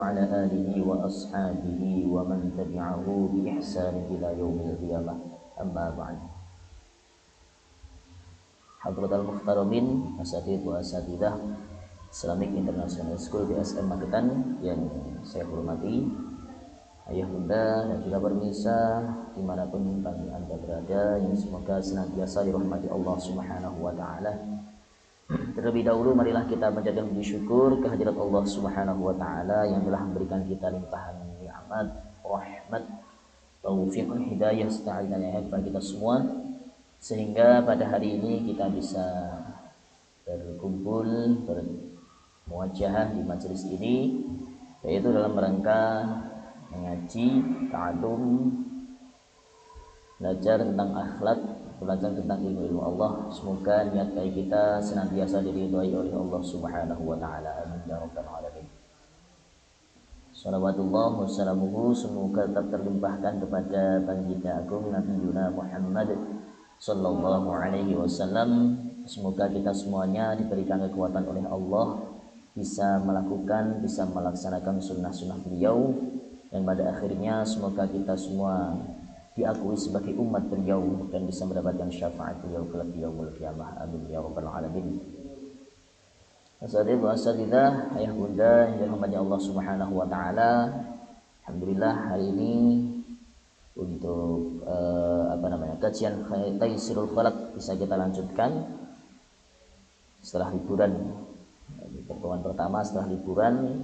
وعلى آله وأصحابه ومن تبعه بإحسان إلى يوم القيامة أما بعد. Hadratul Muhtaramin, Asatidz wa Asatidzah Islamic International School BSM Magetan yang saya hormati, ayah bunda dan juga pemirsa dimanapun Anda berada, yang semoga senantiasa dirahmati Allah Subhanahu wa Ta'ala. Terlebih dahulu marilah kita menjadikan puji syukur kehadirat Allah Subhanahu wa Ta'ala yang telah memberikan kita limpahan nikmat, rahmat, taufik, hidayah serta inayah kepada kita semua, sehingga pada hari ini kita bisa berkumpul bermuajahah di majelis ini, yaitu dalam rangka mengaji, ta'allum, belajar tentang akhlak, belajar tentang ilmu Allah. Semoga niat baik kita senantiasa diridhai oleh Allah Subhanahu wa Ta'ala. Amin ya rabbal alamin. Salawatullah wa salamuhu semoga tetap terlimpahkan kepada baginda agung Nabi Yuna Muhammad sallallahu alaihi wasallam. Semoga kita semuanya diberikan kekuatan oleh Allah, bisa melakukan, bisa melaksanakan sunnah-sunnah beliau, dan pada akhirnya semoga kita semua diakui sebagai umat beliau dan bisa mendapatkan syafaat beliau kelak di yaumul qiyamah. Amin ya rabbal alamin. Asatidz wa asatidzah, ayah bunda yang dirahmati Allah Subhanahu wa Ta'ala. Alhamdulillah hari ini untuk kajian Taysirul Khalaq bisa kita lanjutkan setelah liburan. Pertemuan pertama setelah liburan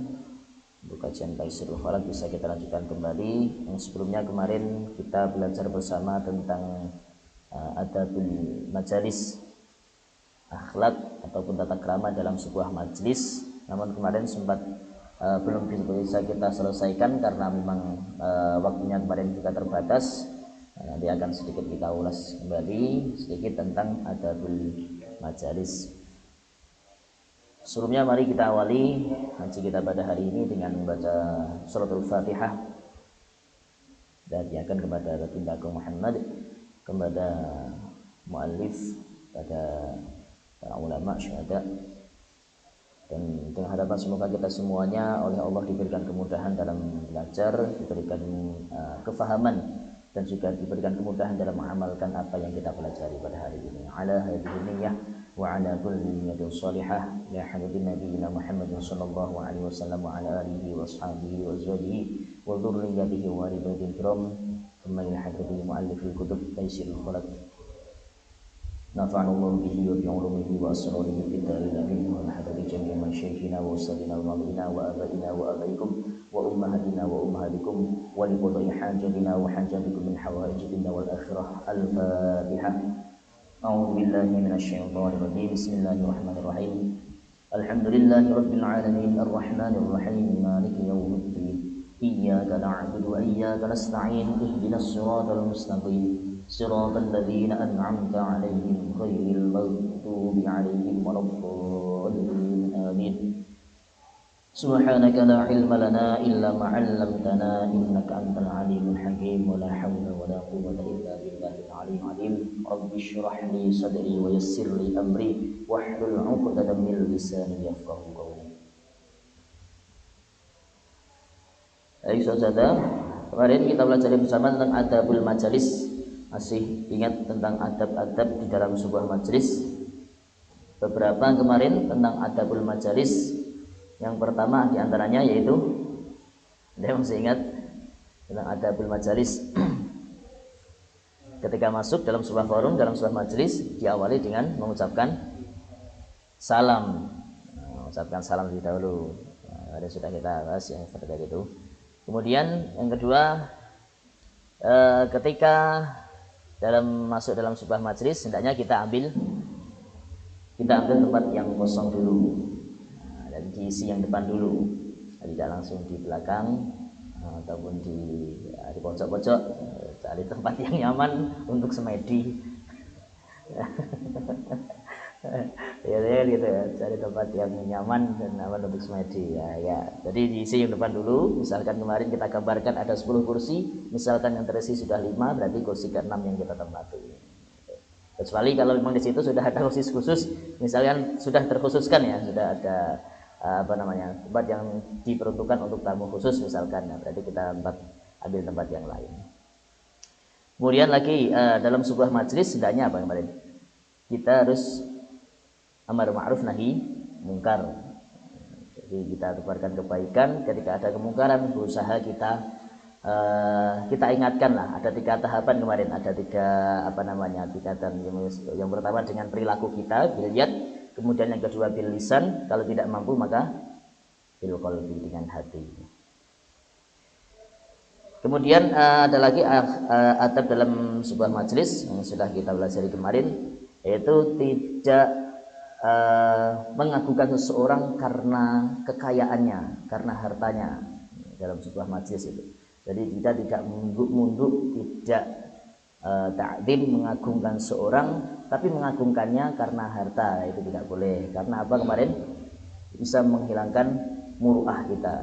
untuk kajian Taysirul Khalaq bisa kita lanjutkan kembali. Yang sebelumnya kemarin kita belajar bersama tentang adabul majalis, akhlak ataupun tata krama dalam sebuah majelis. Namun kemarin sempat belum bisa kita selesaikan karena memang waktunya kemarin juga terbatas. Nanti akan sedikit kita ulas kembali sedikit tentang adabul majalis. Sebelumnya mari kita awali ngaji kita pada hari ini dengan membaca suratul Fatihah dan diakan kepada baginda Agung Muhammad, kepada muallif, pada para ulama, syuhada, dan dengan harapan semoga kita semuanya oleh Allah diberikan kemudahan dalam belajar, diberikan kefahaman, dan juga diberikan kemudahan dalam mengamalkan apa yang kita pelajari pada hari ini. Ala hadhihi niyyah wa ala kulli niyyatin shalihah ya habibi nabiyina Muhammad sallallahu alaihi wasallam wa ala alihi wa ashabihi wa azwajihi wa dzurriyyatihi wa ibadihi kiram. Thumma ila hadratil muallifil kutub Taysirul Khalaq. Nafa'anallahu bihi wa bi ulumihi wa asrarihi fid darin amin. Wa hadrati jami'i masyayikhina wa ustadina wa mawlina wa abaina wa abaikum wa ummahatina wa ummahatikum wa li qada'i hajatina wa hajatikum min hawaijina wal akhirah. Al-Fatihah. A'udzu billahi minasy syaithanir rajim. Bismillahirrahmanirrahim. Alhamdulillahi rabbil alamin arrahmanir rahim maliki yaumiddin. Iyyaka na'budu wa iyyaka nasta'in. Ihdinas siratal mustaqim. Siratal ladzina an'amta 'alaihim ghairil maghdubi 'alaihim waladdallin. Amin. Subhanaka la ilma lana illa ma 'allamtana innaka antal alimul hakim. Wa la hawla wa la quwwata illa billahil aliyyil azim. Rabbi shrah li sadri wa yassir li amri wahlul 'uqdatam min lisani yafqahu qawli. Baik saudara, kemarin kita belajar bersama tentang adabul majalis. Masih ingat tentang adab-adab di dalam sebuah majelis? Beberapa kemarin tentang adabul majalis. Yang pertama diantaranya yaitu, Anda masih ingat tentang adabul majalis? Ketika masuk dalam sebuah forum, dalam sebuah majelis, diawali dengan mengucapkan salam. Mengucapkan salam lebih dahulu. Ada sudah kita bahas yang seperti itu. Kemudian yang kedua, ketika masuk dalam sebuah majelis, hendaknya kita ambil tempat yang kosong dulu, dan diisi yang depan dulu, tidak langsung di belakang ataupun di pojok-pojok. Cari tempat yang nyaman untuk semedi. Ya gitu ya, cari tempat yang nyaman dan aman untuk semedi ya. Jadi diisi yang depan dulu. Misalkan kemarin kita gambarkan ada 10 kursi, misalkan yang terisi sudah 5, berarti kursi ke-6 yang kita tempati. Kecuali kalau memang di situ sudah ada kursi khusus, misalkan sudah terkhususkan ya, sudah ada tempat yang diperuntukkan untuk tamu khusus misalkan, nah, berarti kita ambil tempat yang lain. Kemudian lagi dalam sebuah majelis hendaknya apa kemarin? Kita harus amar ma'ruf nahi mungkar. Jadi kita tebarkan kebaikan, ketika ada kemungkaran berusaha kita ingatkan lah. Ada 3 tahapan kemarin, ada 3 tingkatan. Yang pertama dengan perilaku kita, bil yad, kemudian yang kedua bil lisan, kalau tidak mampu maka bil qalbi, dengan hati. Kemudian ada lagi adab dalam sebuah majelis yang sudah kita pelajari kemarin, yaitu tidak mengagungkan seseorang karena kekayaannya, karena hartanya dalam sebuah majelis itu. Jadi kita tidak munduk-munduk, tidak ta'zim mengagungkan seorang, tapi mengagungkannya karena harta, itu tidak boleh. Karena apa kemarin? Bisa menghilangkan muru'ah kita.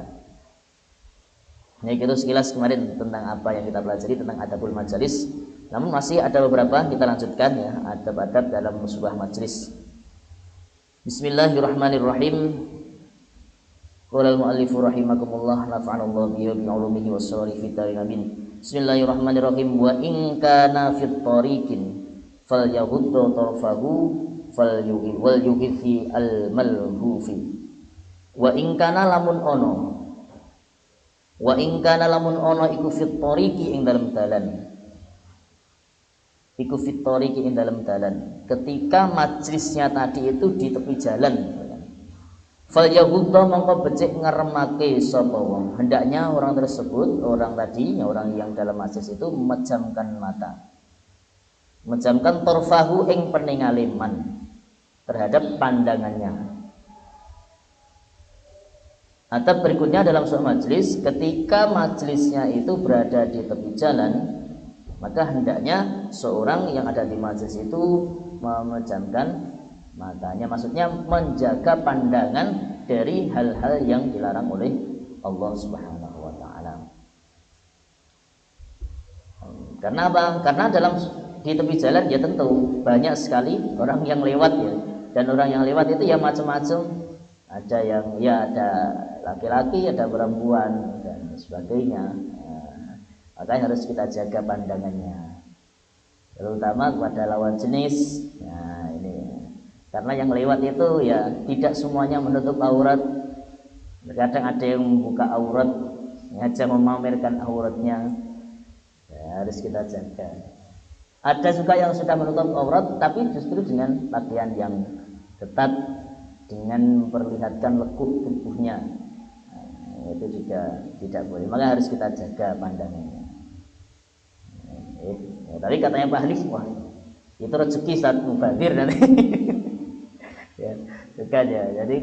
Ini itu sekilas kemarin tentang apa yang kita pelajari tentang adabul majalis. Namun masih ada beberapa, kita lanjutkan ya, adab-adab dalam sebuah majelis. Bismillahirrahmanirrahim. Qala al-mu'allifu rahimakumullah, nafa'anallahu bihi wa bi 'ulumihi was-salihin fi darin amin. Bismillahirrahmanirrahim. Wa in kana fi tariqin falyaghuddu tarfahu wal yughfi al-malhufi. Wa in kana lamun ono, wa in kana lamun ono iku fit tariqi ing dalem dalan, iku fit tariqi ing dalem dalan, ketika majlisnya tadi itu di tepi jalan, fal yaghudda mongko becik ngeremake sapa wong, hendaknya orang tersebut, orang yang dalam majlis itu memejamkan mata, memejamkan tarfahu ing peningaliman terhadap pandangannya. Atau berikutnya dalam suatu majelis, ketika majelisnya itu berada di tepi jalan, maka hendaknya seorang yang ada di majelis itu memejamkan matanya, maksudnya menjaga pandangan dari hal-hal yang dilarang oleh Allah Subhanahu wa taala. Karena apa? Karena di tepi jalan ya tentu banyak sekali orang yang lewat ya, dan orang yang lewat itu ya macam-macam. Ada yang ya ada laki-laki, ada perempuan dan sebagainya. Makanya harus kita jaga pandangannya, terutama kepada lawan jenis. Nah ini, karena yang lewat itu ya tidak semuanya menutup aurat. Kadang ada yang membuka aurat, sengaja memamerkan auratnya. Ya, harus kita jaga. Ada juga yang sudah menutup aurat, tapi justru dengan pakaian yang ketat, dengan memperlihatkan lekuk tubuhnya. Nah, itu juga tidak boleh. Maka harus kita jaga pandangannya. Ya, tadi katanya Pak Halis, wah itu rezeki saat mubadir nanti. Ya, juga ya. Jadi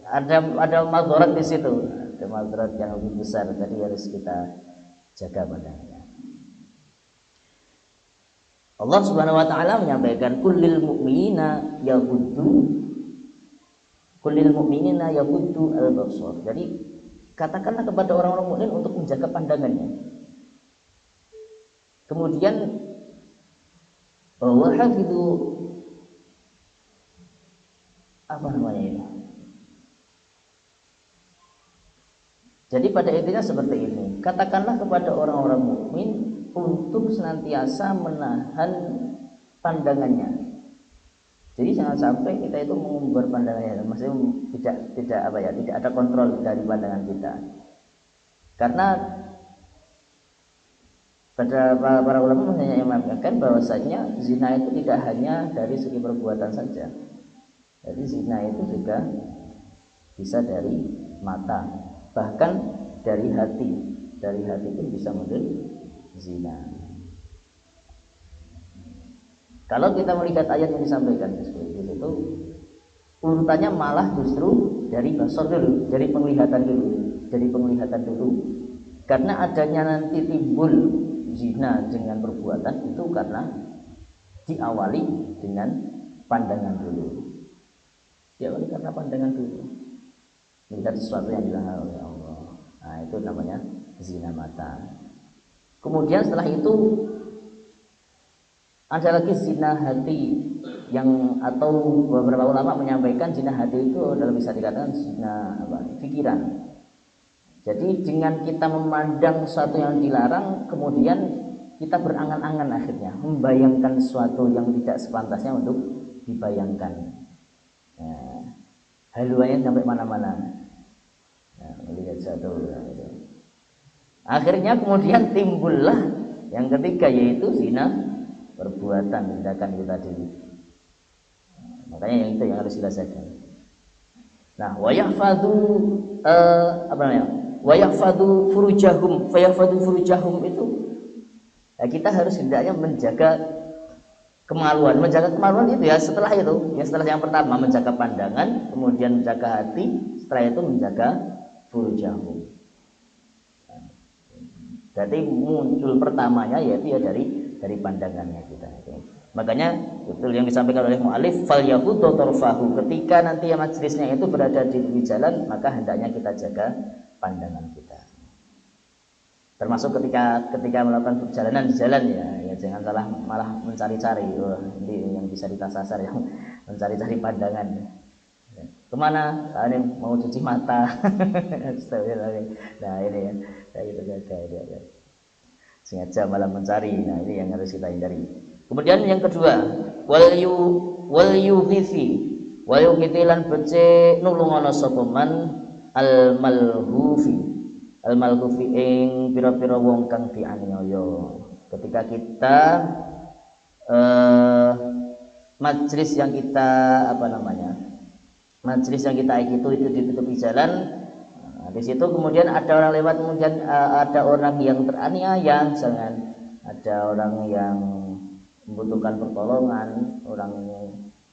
ada madharat di situ, ada madharat yang lebih besar. Jadi harus kita jaga pandangannya. Allah Subhanahu wa taala menyampaikan kullil mu'minina yaghuddu al-basar. Jadi katakanlah kepada orang-orang mukmin untuk menjaga pandangannya. Kemudian bahwa hafidu apa namanya ini? Jadi pada intinya seperti ini. Katakanlah kepada orang-orang mukmin untuk senantiasa menahan pandangannya. Jadi jangan sampai kita itu mengumbar pandangannya, maksudnya tidak ada kontrol dari pandangan kita. Karena pada para ulama menyampaikan bahwasanya zina itu tidak hanya dari segi perbuatan saja. Jadi zina itu juga bisa dari mata, bahkan dari hati. Dari hati pun bisa menjadi zina. Kalau kita melihat ayat yang disampaikan seperti itu, urutannya malah justru dari basar dulu, dari penglihatan dulu. Karena adanya nanti timbul zina dengan perbuatan itu karena diawali dengan pandangan dulu. Diawali karena pandangan dulu. Melihat sesuatu yang dilarang oleh Allah. Nah, itu namanya zina mata. Kemudian setelah itu ada lagi zina hati. yang atau beberapa ulama menyampaikan zina hati itu adalah bisa dikatakan zina pikiran. Jadi dengan kita memandang sesuatu yang dilarang, kemudian kita berangan-angan akhirnya membayangkan sesuatu yang tidak sepantasnya untuk dibayangkan. Nah, haluannya sampai mana-mana. Nah, melihat satu. Akhirnya kemudian timbullah yang ketiga, yaitu zina perbuatan, tindakan itu tadi. Makanya yang itu yang harus dirasakan. Nah, wayahfadu furujahum itu ya, kita harus hendaknya menjaga kemaluan itu ya setelah itu, ya setelah yang pertama menjaga pandangan, kemudian menjaga hati, setelah itu menjaga furujahum. Berarti muncul pertamanya yaitu ya dari pandangannya kita. Makanya betul yang disampaikan oleh mu'alif, fal yahudu torfahu, ketika nanti ya majelisnya itu berada di jalan, maka hendaknya kita jaga pandangan kita. Termasuk ketika melakukan perjalanan di jalan ya jangan malah mencari-cari, ini yang bisa ditasasar yang mencari-cari pandangan. Kemana? Ini mau cuci mata. Nah ini ya, itu jaga. Sengaja malah mencari. Nah ini yang harus kita hindari. Kemudian yang kedua, wal yughiti lan becik nulungono sapa man al malhufi ing pira-pira wong kang dianiaya. Ketika kita majelis yang kita itu di tepi jalan. Nah, di situ kemudian ada orang lewat, kemudian ada orang yang teraniaya, misalnya ada orang yang membutuhkan pertolongan, orang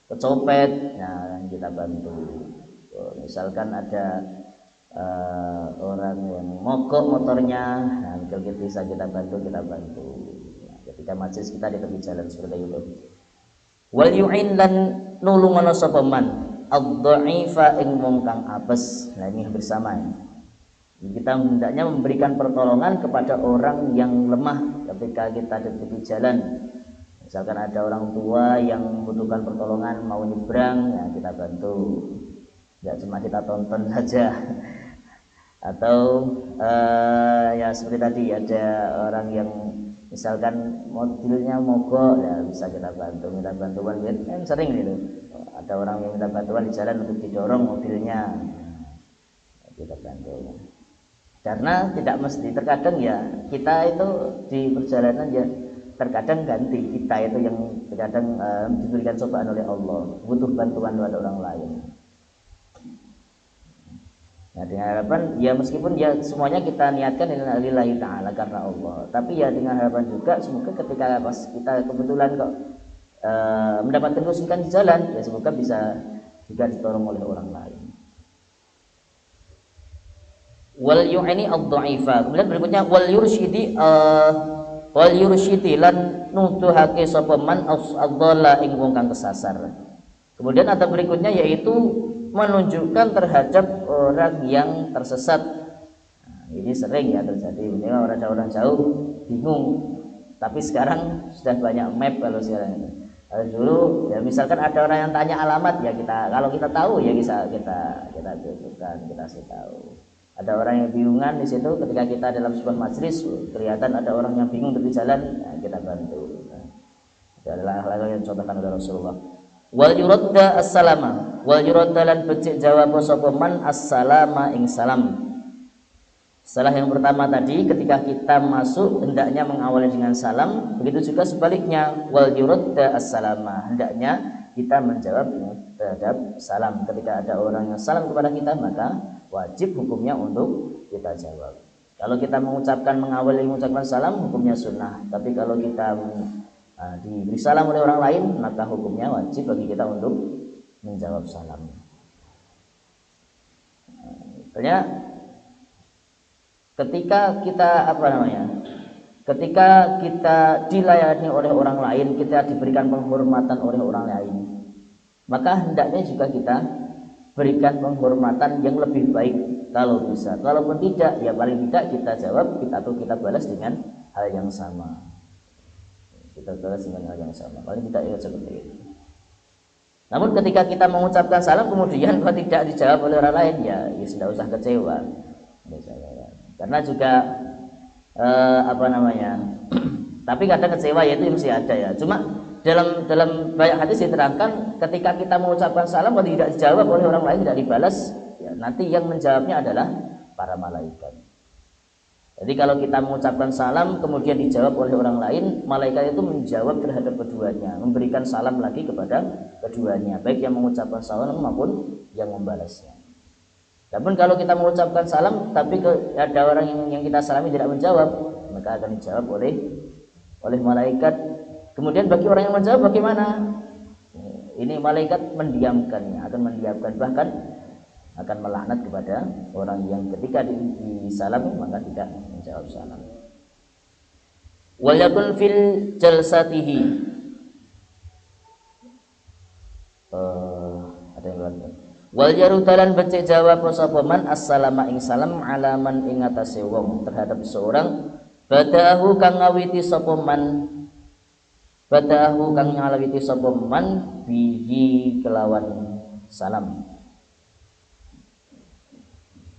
kecopet, nah kita bantu. Misalkan ada orang yang mogok motornya, nah kalau kita bisa kita bantu. Nah, ketika majelis kita di tepi jalan seperti itu. Wal yu'in lan nulungono sapa man ad-dha'ifa ing wong kang apes. Nah ini bersama ya. Kita hendaknya memberikan pertolongan kepada orang yang lemah ketika kita di tepi jalan. Misalkan ada orang tua yang membutuhkan pertolongan mau nyebrang, ya kita bantu. Ya cuma kita tonton saja. Atau ya seperti tadi ada orang yang misalkan mobilnya mogok, ya bisa kita bantu, minta bantuan. Kan sering gitu. Ada orang yang minta bantuan di jalan untuk didorong mobilnya, kita bantu. Karena tidak mesti, terkadang ya kita itu di perjalanan ya terkadang ganti kita itu yang terkadang diberikan cobaan oleh Allah, butuh bantuan dari orang lain. Nah dengan harapan ya meskipun ya semuanya kita niatkan lillahi ta'ala karena Allah, tapi ya dengan harapan juga semoga ketika pas kita kebetulan kok mendapatkan kesulitan di jalan, ya semoga bisa juga ditolong oleh orang lain. Wal yu'ini ad-dha'ifa. Kemudian berikutnya wal yursyidi lan nuduhake sapa man ad-dhalla ing wong kang kesasar. Kemudian atau berikutnya yaitu menunjukkan terhadap orang yang tersesat. Nah, ini sering ya terjadi. Ini orang jauh bingung. Tapi sekarang sudah banyak map kalau sekarang itu. Dulu ya misalkan ada orang yang tanya alamat, ya kalau kita tahu ya bisa kita tunjukkan, kita kasih tahu. Ada orang yang bingungan di situ, ketika kita dalam sebuah majelis kelihatan ada orang yang bingung di jalan, ya kita bantu. Itu adalah hal-hal yang dicontohkan oleh Rasulullah. Wal yuradda as-salama, wal yuradda lan becik jawab sapa man as-salama ing salam. Setelah yang pertama tadi, ketika kita masuk hendaknya mengawali dengan salam, begitu juga sebaliknya wal yuradda as-salama, hendaknya kita menjawab terhadap salam. Ketika ada orang yang salam kepada kita, maka wajib hukumnya untuk kita jawab. Kalau kita mengawali mengucapkan salam, hukumnya sunnah. Tapi kalau kita diberi salam oleh orang lain, maka hukumnya wajib bagi kita untuk menjawab salam. Artinya ketika kita dilayani oleh orang lain, kita diberikan penghormatan oleh orang lain, maka hendaknya juga kita berikan penghormatan yang lebih baik kalau bisa. Kalaupun tidak, ya paling tidak kita jawab atau kita balas dengan hal yang sama. Paling tidak ya seperti itu. Namun ketika kita mengucapkan salam kemudian kok tidak dijawab oleh orang lain, ya sudah usah kecewa. Karena juga apa namanya? Tapi kadang kecewa ya itu mesti ada ya. Cuma dalam banyak hadis diterangkan ketika kita mengucapkan salam kok tidak dijawab oleh orang lain, tidak dibalas, ya nanti yang menjawabnya adalah para malaikat. Jadi kalau kita mengucapkan salam kemudian dijawab oleh orang lain, malaikat itu menjawab terhadap keduanya, memberikan salam lagi kepada keduanya, baik yang mengucapkan salam maupun yang membalasnya. Namun kalau kita mengucapkan salam tapi ada orang yang kita salami tidak menjawab, maka akan dijawab oleh malaikat. Kemudian bagi orang yang menjawab bagaimana? Ini malaikat mendiamkannya, akan mendiamkan, bahkan akan melaknat kepada orang yang ketika disalami maka tidak menjawab salam. Wal yakun fil jalsatihi ada yang luar. Wal jarudalan becik jawab sapa man assalamu ing salam ala man ing atase wong terhadap seorang badahu kang ngawiti sapa man bihi kelawan salam.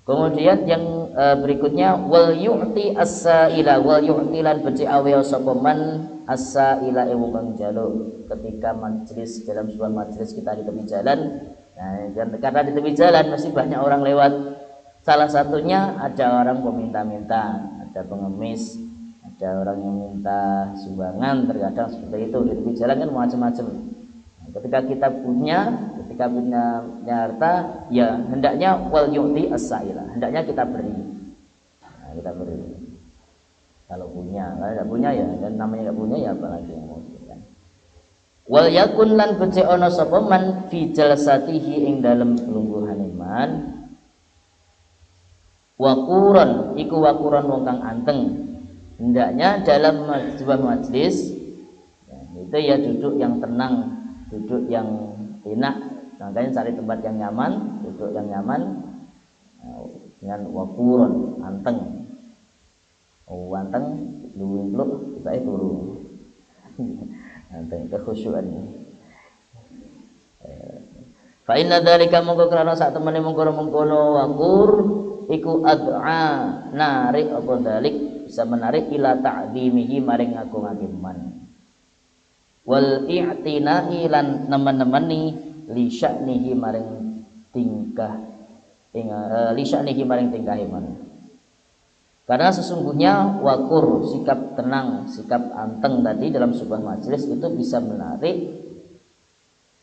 Kemudian yang berikutnya wal yu'ti as-sa'ila wal yu'tilan becik awe sapa man as-sa'ila wong kang njaluk ketika majelis, dalam sebuah majelis kita di tepi jalan. Nah, karena di tepi jalan masih banyak orang lewat. Salah satunya ada orang peminta-minta, ada pengemis, ada orang yang minta sumbangan, terkadang seperti itu. Di tepi jalan kan macam-macam. Nah, ketika punya harta, ya hendaknya wal yu'ti as-sa'ila, hendaknya kita beri. Nah, kita beri. Kalau punya, kalau tidak punya ya, dan namanya tidak punya ya apalagi yang mau berikan. Wal yakun lan becik ana sapa man fi jalsatihi ing dalem lungguhan iman. Waquran iku waquran wong kang anteng. Hendaknya dalam sebuah majelis ya, itu ya duduk yang tenang, duduk yang enak. Makanya cari tempat yang nyaman, duduk yang nyaman dengan waquran, anteng. Anteng luwih-luwih kita turu. Anteng kekhusyuan. Fa inna dzalika mongko krana sak temene mengkono waqur iku ad'a narik apa dzalik bisa menarik ila ta'dimihi maring ngagungake man. Wal i'tina'i lan nemen-nemeni li sya'nihi maring tingkah man. Karena sesungguhnya wakur, sikap tenang, sikap anteng tadi dalam sebuah majelis itu bisa menarik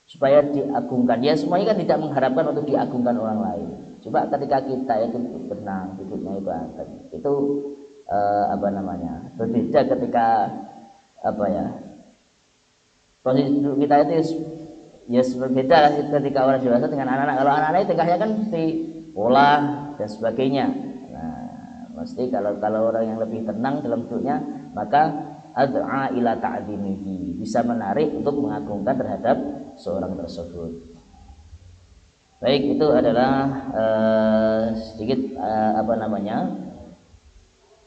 supaya diagungkan. Ya semuanya kan tidak mengharapkan untuk diagungkan orang lain. Coba ketika kita itu tenang, duduknya itu anteng, itu berbeda ketika posisi duduk kita itu ya berbeda lah ketika orang dewasa dengan anak-anak. Kalau anak-anak tingkahnya kan mesti pola dan sebagainya. Mesti kalau orang yang lebih tenang dalam duduknya, maka ad'a ila ta'dimihi, bisa menarik untuk mengagungkan terhadap seorang tersebut. Baik, itu adalah sedikit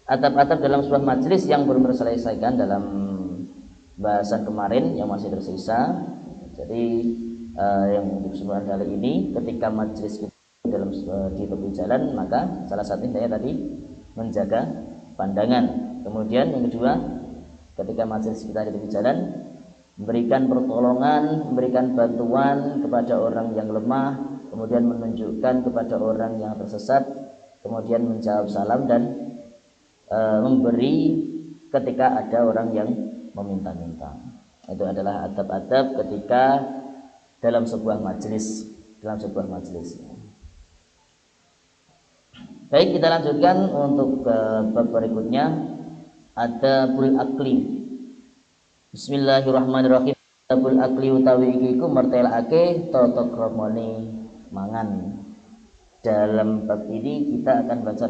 adab-adab dalam sebuah majelis yang belum terselesaikan dalam bahasan kemarin yang masih tersisa. Jadi yang untuk sebuah kali ini ketika majelis kita dalam di tepi jalan, maka salah satunya tadi menjaga pandangan. Kemudian yang kedua, ketika majelis kita di tepi jalan, memberikan pertolongan, memberikan bantuan kepada orang yang lemah, kemudian menunjukkan kepada orang yang tersesat, kemudian menjawab salam dan memberi ketika ada orang yang meminta-minta. Itu adalah adab-adab ketika dalam sebuah majelis, Baik, kita lanjutkan untuk bab berikutnya, adabul akli. Bismillahirrahmanirrahim. Adabul akli utawi iki iku mertelake tata kramane mangan. Dalam bab ini kita akan baca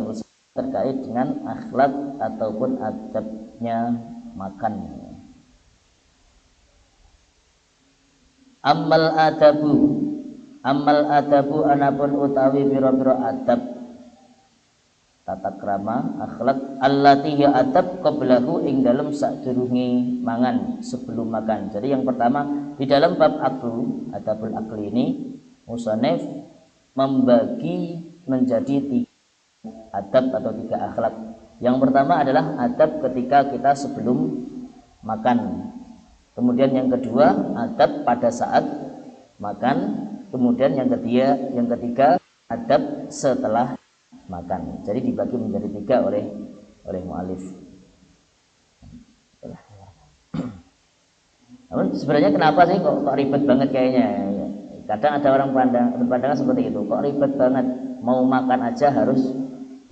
terkait dengan akhlak ataupun adabnya makan. Amal adabu anapun utawi pira-pira adab tata krama akhlak allati ya adab qablahu ing dalem sadurunge mangan, sebelum makan. Jadi yang pertama di dalam bab aklu, adabul akli ini musannif membagi menjadi 3 adab atau 3 akhlak. Yang pertama adalah adab ketika kita sebelum makan. Kemudian yang kedua adab pada saat makan. Kemudian yang ketiga adab setelah makan. Jadi dibagi menjadi 3 oleh mu'alif. Namun sebenarnya kenapa sih kok ribet banget kayaknya? Kadang ada orang berpandangan seperti itu. Kok ribet banget? Mau makan aja harus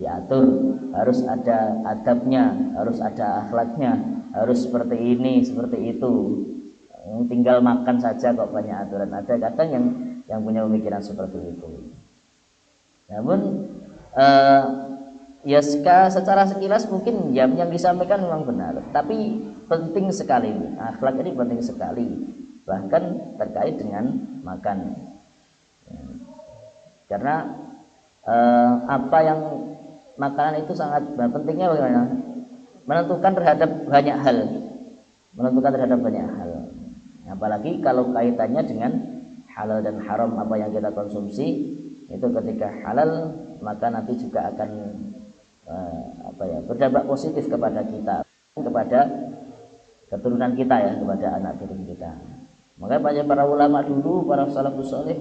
diatur, harus ada adabnya, harus ada akhlaknya, harus seperti ini, seperti itu. Tinggal makan saja kok banyak aturan. Ada kadang yang punya pemikiran seperti itu. Namun ya secara sekilas mungkin yang disampaikan memang benar, tapi penting sekali, akhlak ini penting sekali, bahkan terkait dengan makan. Karena apa yang makanan itu sangat pentingnya bagaimana? Menentukan terhadap banyak hal. Apalagi kalau kaitannya dengan halal dan haram, apa yang kita konsumsi itu ketika halal maka nanti juga akan berdampak positif kepada kita, kepada keturunan kita ya, kepada anak turun kita. Makanya para ulama dulu, para salafus saleh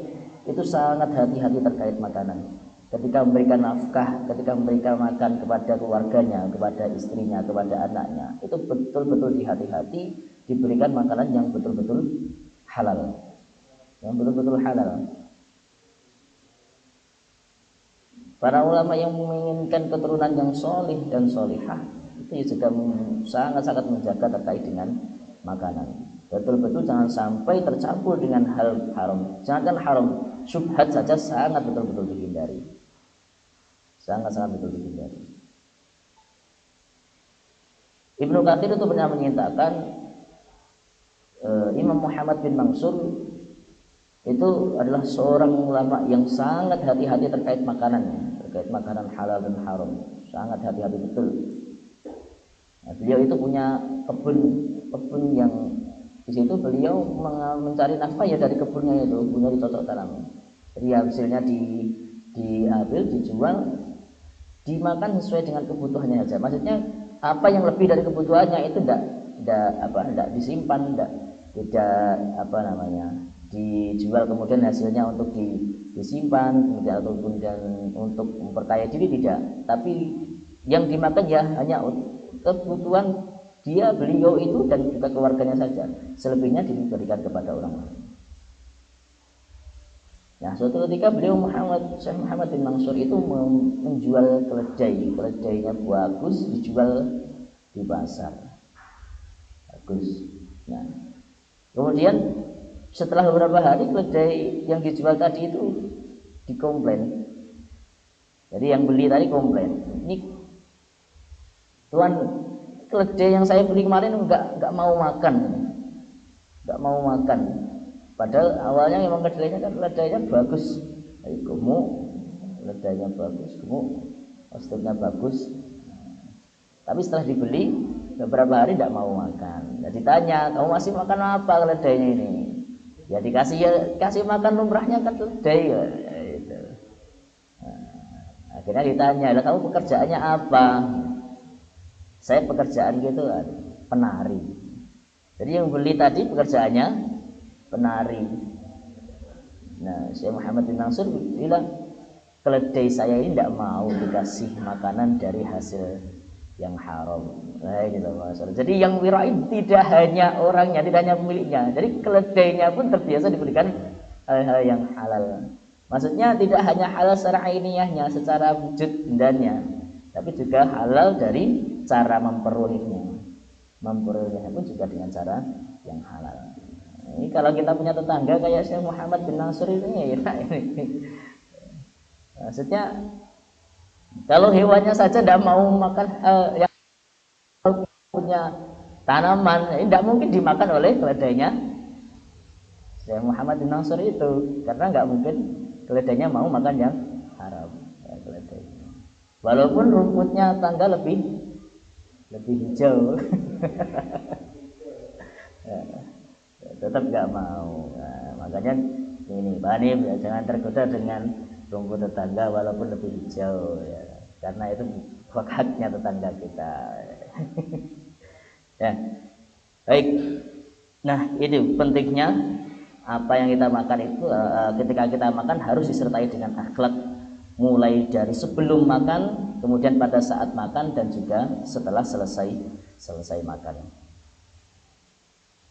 itu sangat hati-hati terkait makanan. Ketika memberikan nafkah, ketika memberikan makan kepada keluarganya, kepada istrinya, kepada anaknya, itu betul-betul dihati-hati diberikan makanan yang betul-betul halal. Yang betul-betul halal. Para ulama yang menginginkan keturunan yang solih dan solihah itu juga sangat-sangat menjaga terkait dengan makanan. Betul-betul jangan sampai tercampur dengan hal haram. Jangan haram, syubhat saja sangat betul-betul dihindari. Sangat-sangat betul dihindari. Ibnu Katsir itu pernah menyatakan Imam Muhammad bin Mansur itu adalah seorang ulama yang sangat hati-hati terkait makanan, terkait makanan halal dan haram, sangat hati-hati betul. Nah, beliau itu punya kebun yang di situ beliau mencari nafkah ya dari kebunnya itu, punya dicocok tanam. Jadi hasilnya diambil, dijual, dimakan sesuai dengan kebutuhannya saja. Maksudnya apa yang lebih dari kebutuhannya itu tidak disimpan, tidak dijual kemudian hasilnya untuk disimpan kemudian ataupun untuk memperkaya diri, tidak. Tapi yang dimakan ya hanya kebutuhan beliau itu dan juga keluarganya saja. Selebihnya diberikan kepada orang lain. Nah, suatu ketika beliau Syekh Muhammad bin Mansur itu menjual keledainya bagus, dijual di pasar. Bagus. Nah, kemudian setelah beberapa hari keledai yang dijual tadi itu dikomplain. Jadi yang beli tadi komplain, ini tuan, keledai yang saya beli kemarin nggak mau makan. Padahal awalnya memang keledainya bagus, gemuk, keledainya bagus, gemuk, posturnya bagus. Tapi setelah dibeli beberapa hari tidak mau makan. Nah, ditanya, kamu masih makan apa keledainya ini? Ya kasih makan lumrahnya kan keledai ya. Gitu. Nah, akhirnya ditanya, kamu pekerjaannya apa? Saya pekerjaan gitu penari. Jadi yang beli tadi pekerjaannya penari. Nah, Syekh Muhammad bin Mansur bilang, keledai saya ini tidak mau dikasih makanan dari hasil yang haram. Nah, ini loh masalah. Jadi yang wirain tidak hanya orangnya, tidak hanya pemiliknya. Jadi keledainya pun terbiasa diberikan hal-hal yang halal. Maksudnya tidak hanya halal secara ainiyahnya, secara wujud bendanya, tapi juga halal dari cara memperolehinya. Memperolehinya pun juga dengan cara yang halal. Ini kalau kita punya tetangga kayak Syekh Muhammad bin Mansur ini, ya ini. Maksudnya kalau hewannya saja tidak mau makan yang punya tanaman, ini tidak mungkin dimakan oleh keledainya Syekh Muhammad bin Mansur itu, karena nggak mungkin keledainya mau makan yang haram. Ya, keledainya. walaupun rumputnya tangga lebih hijau. Tetap nggak mau. Nah, makanya ini Pak Hanif ya, jangan tergoda dengan rumput tetangga walaupun lebih hijau ya, karena itu haknya tetangga kita. Ya, baik. Nah, itu pentingnya apa yang kita makan itu ketika kita makan harus disertai dengan akhlak, mulai dari sebelum makan, kemudian pada saat makan, dan juga setelah selesai makan.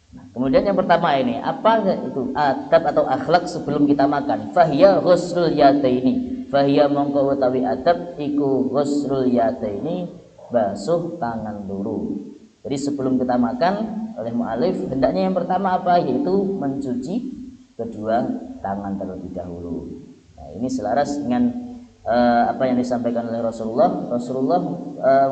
Nah, kemudian yang pertama ini, apa itu adab atau akhlak sebelum kita makan? Fahiya ghusrul yadaini. Fahiya mongko utawi adab iku ghusrul yadaini, basuh tangan loro. Jadi sebelum kita makan oleh mu'alif, hendaknya yang pertama apa? Yaitu mencuci kedua tangan terlebih dahulu. Nah, ini selaras dengan apa yang disampaikan oleh Rasulullah. Rasulullah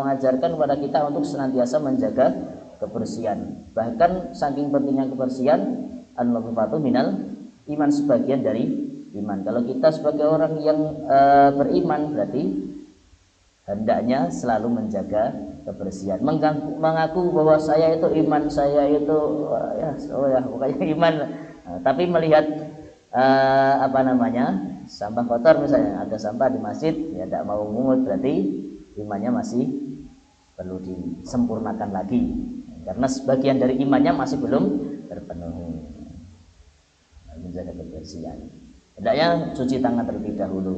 mengajarkan kepada kita untuk senantiasa menjaga kebersihan. Bahkan saking pentingnya kebersihan, an-nadhafatu minal iman, sebagian dari iman. Kalau kita sebagai orang yang beriman, berarti hendaknya selalu menjaga kebersihan. Mengaku bahwa saya itu iman, saya itu pokoknya iman. Nah, tapi melihat sampah kotor misalnya, ada sampah di masjid, ya tidak mau mungut, berarti imannya masih perlu disempurnakan lagi, karena sebagian dari imannya masih belum terpenuhi. Menjaga kebersihan, hendaknya cuci tangan terlebih dahulu,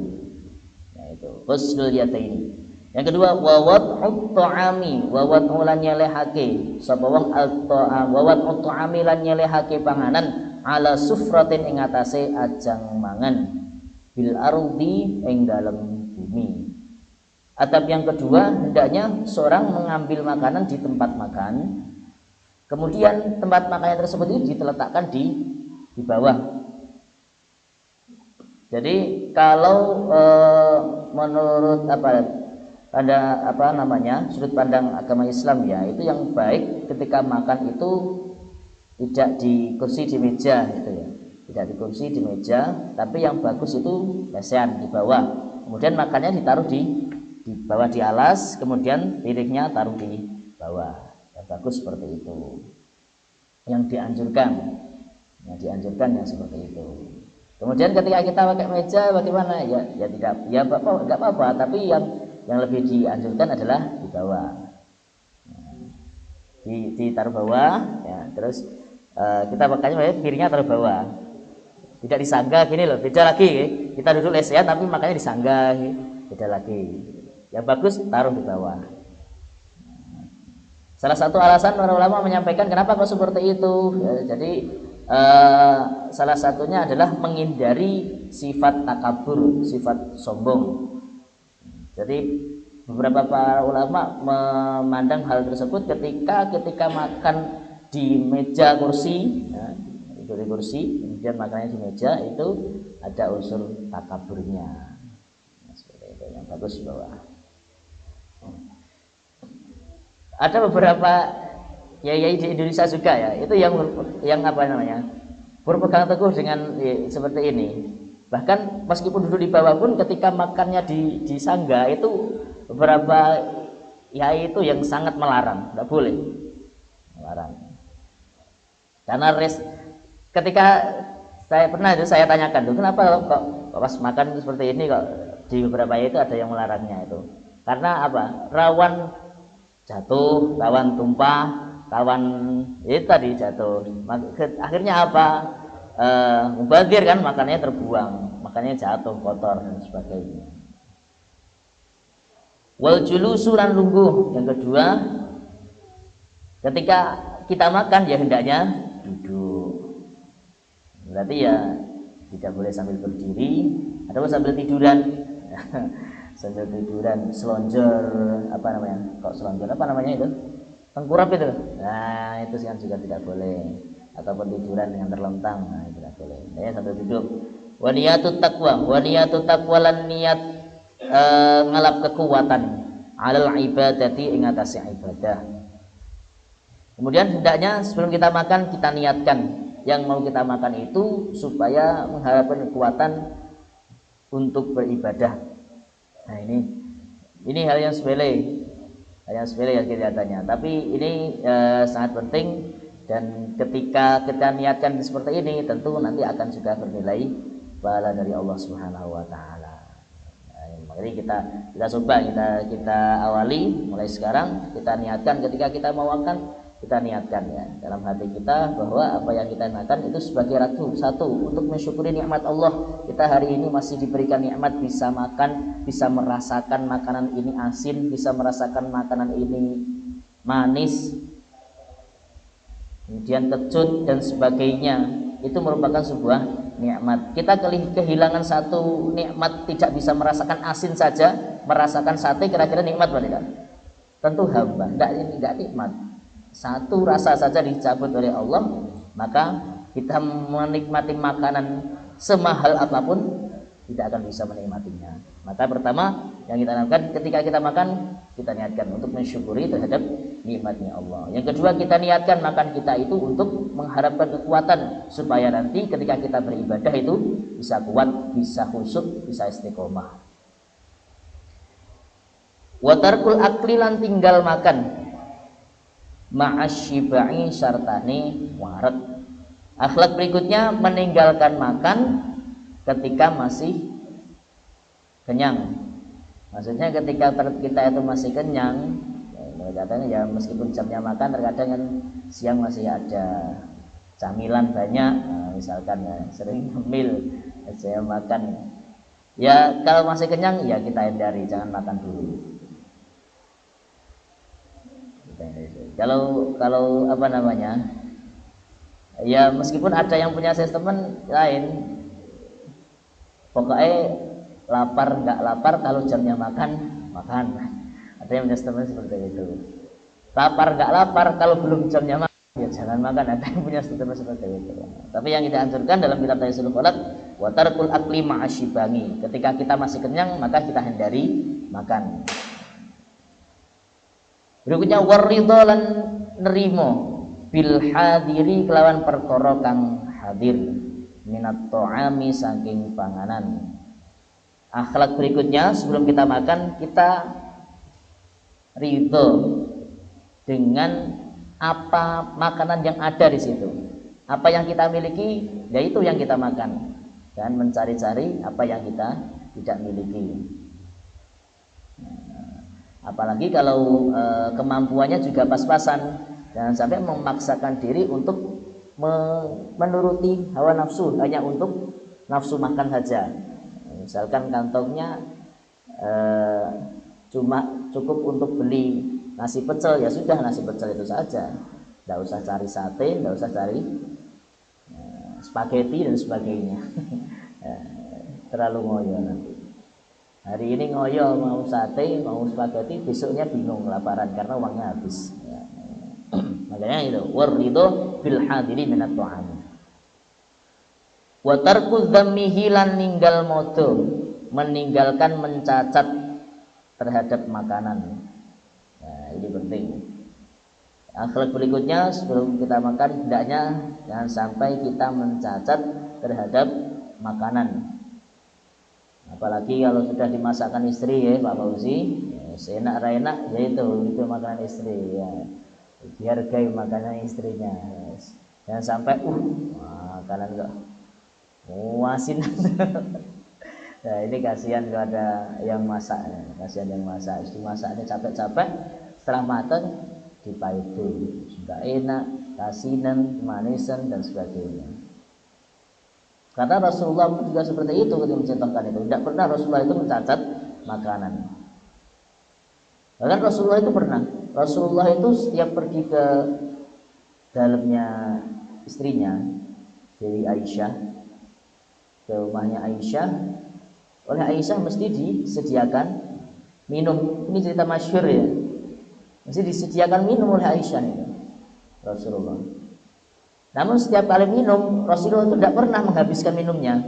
yaitu ghusnul yadaini. Yang kedua, wawat ta'ami, wawat lan nyelehake sapa wong at-ta'am, wawat ta'ami lan nyelehake panganan ala sufratin ing atase ajang mangan, bil ardi ing dalem bumi. Adab yang kedua, hendaknya seorang mengambil makanan di tempat makan, kemudian tempat makannya tersebut itu diletakkan di bawah. Jadi kalau menurut sudut pandang agama Islam ya, itu yang baik ketika makan itu tidak di kursi di meja gitu ya. Tidak di kursi di meja, tapi yang bagus itu lesehan di bawah. Kemudian makannya ditaruh di bawah di alas, kemudian piringnya taruh di bawah. Yang bagus seperti itu. Yang dianjurkan yang seperti itu. Kemudian ketika kita pakai meja bagaimana? Ya tidak, ya enggak apa-apa, tapi yang lebih dianjurkan adalah di bawah. Ditaruh bawah ya, terus kita makanya piringnya taruh bawah. Tidak disanggah gini loh, beda lagi. Kita duduk lesehan tapi makanya disanggah, beda lagi. Yang bagus taruh di bawah. Salah satu alasan para ulama menyampaikan kenapa kok seperti itu ya, jadi salah satunya adalah menghindari sifat takabur, sifat sombong. Jadi beberapa para ulama memandang hal tersebut ketika makan di meja kursi ya, itu di kursi, kemudian makannya di meja, itu ada unsur takaburnya. Nah, seperti itu, yang bagus di bawah. Ada beberapa kiai di Indonesia juga ya, itu yang berpegang teguh dengan seperti ini. Bahkan meskipun duduk di bawah pun ketika makannya di sangga, itu beberapa kiai itu yang sangat melarang, tidak boleh melarang. Karena ketika saya tanyakan tuh, kenapa kok pas makan seperti ini kok di beberapa itu ada yang melarangnya itu? Karena apa? Rawan jatuh, rawan tumpah, rawan itu tadi jatuh. Akhirnya apa? Mubazir kan, makannya terbuang, makannya jatuh kotor dan sebagainya. Wal julusu lan lungguh. Yang kedua, ketika kita makan ya hendaknya duduk. Berarti ya tidak boleh sambil berdiri atau sambil tiduran. Sambil tiduran, selonjor, itu? Tengkurap itu. Nah, itu kan juga tidak boleh. Ataupun tiduran dengan terlentang, nah itu tidak boleh. Ya, sambil duduk. Wa niyatut taqwa lan niat ngalap kekuatan alal ibadati ing atase ibadah. Kemudian hendaknya sebelum kita makan kita niatkan yang mau kita makan itu supaya mengharapkan kekuatan untuk beribadah. Nah, ini Ini hal yang sepele, ya kelihatannya. Tapi ini sangat penting, dan ketika kita niatkan seperti ini, tentu nanti akan juga bernilai pahala dari Allah Subhanahu wa taala. Makanya kita coba kita awali mulai sekarang, kita niatkan ketika kita mau makan, kita niatkan ya dalam hati kita bahwa apa yang kita makan itu sebagai satu untuk mensyukuri nikmat Allah. Kita hari ini masih diberikan nikmat bisa makan, bisa merasakan makanan ini asin, bisa merasakan makanan ini manis, kemudian kecut dan sebagainya. Itu merupakan sebuah nikmat. Kita kehilangan satu nikmat, tidak bisa merasakan asin saja, merasakan sate, kira-kira nikmat apa tidak? Tentu hamba, tidak nikmat. Satu rasa saja dicabut oleh Allah, maka kita menikmati makanan semahal apapun tidak akan bisa menikmatinya. Maka pertama yang kita lakukan ketika kita makan, kita niatkan untuk mensyukuri terhadap nikmatnya Allah. Yang kedua, kita niatkan makan kita itu untuk mengharapkan kekuatan supaya nanti ketika kita beribadah itu bisa kuat, bisa khusyuk, bisa istiqomah. Wa tarkul akli lan tinggal makan ma'asyibai syartani warat. Akhlak berikutnya meninggalkan makan ketika masih kenyang. Maksudnya ketika kita itu masih kenyang, kadang ya meskipun jamnya makan, terkadang kan siang masih ada camilan banyak, misalkan ya sering ngemil, saya makan. Ya kalau masih kenyang ya kita hindari, jangan makan dulu. Kalau apa namanya, ya meskipun ada yang punya sistem lain, pokoknya lapar nggak lapar, kalau jamnya makan. Ada yang punya sistem seperti itu. Lapar nggak lapar, kalau belum jamnya makan ya jangan makan. Ada yang punya sistem seperti itu. Tapi yang kita anjurkan dalam kitab Tayyisul Kholaq, wa tarkul akli ma'asyibangi. Ketika kita masih kenyang, maka kita hindari makan. Berikutnya waridho lan nerimo bil hadiri kelawan perkara kang hadir minat to'ami saking panganan. Akhlak berikutnya sebelum kita makan, kita ridho dengan apa makanan yang ada di situ. Apa yang kita miliki, yaitu yang kita makan, dan mencari-cari apa yang kita tidak miliki. Apalagi kalau kemampuannya juga pas-pasan, jangan sampai memaksakan diri untuk menuruti hawa nafsu hanya untuk nafsu makan saja. Misalkan kantongnya cuma cukup untuk beli nasi pecel, ya sudah nasi pecel itu saja, tidak usah cari sate, tidak usah cari spaghetti dan sebagainya. Terlalu ngoyo nanti. Hari ini ngoyo mau sate, mau spaghetti, besoknya bingung kelaparan karena uangnya habis. Makanya itu waridho bil hadiri minat ta'am. Wa tarku dzammihi lan ninggal modo, meninggalkan mencacat terhadap makanan. Nah, ini penting. Akhlak berikutnya sebelum kita makan, hendaknya jangan sampai kita mencacat terhadap makanan. Apalagi kalau sudah dimasakkan istri ya Pak Fauzi, ya, seenak enak yaitu itu makanan istri ya. Dihargai makanan istrinya. Jangan sampai makanan kok asin. Nah, ini kasihan kalau ada yang masak, kasihan yang masak. Istri masaknya capek-capek, setelah matang dipahit dulu. Sudah enak, kasinan, manisan dan sebagainya. Karena Rasulullah juga seperti itu ketika mencontohkan itu. Tidak pernah Rasulullah itu mencacat makanan. Bahkan Rasulullah itu pernah. Rasulullah itu setiap pergi ke dalamnya istrinya, Dewi Aisyah, ke rumahnya Aisyah, oleh Aisyah mesti disediakan minum. Ini cerita masyhur ya. Mesti disediakan minum oleh Aisyah itu Rasulullah. Namun setiap kali minum, Rasulullah itu tidak pernah menghabiskan minumnya.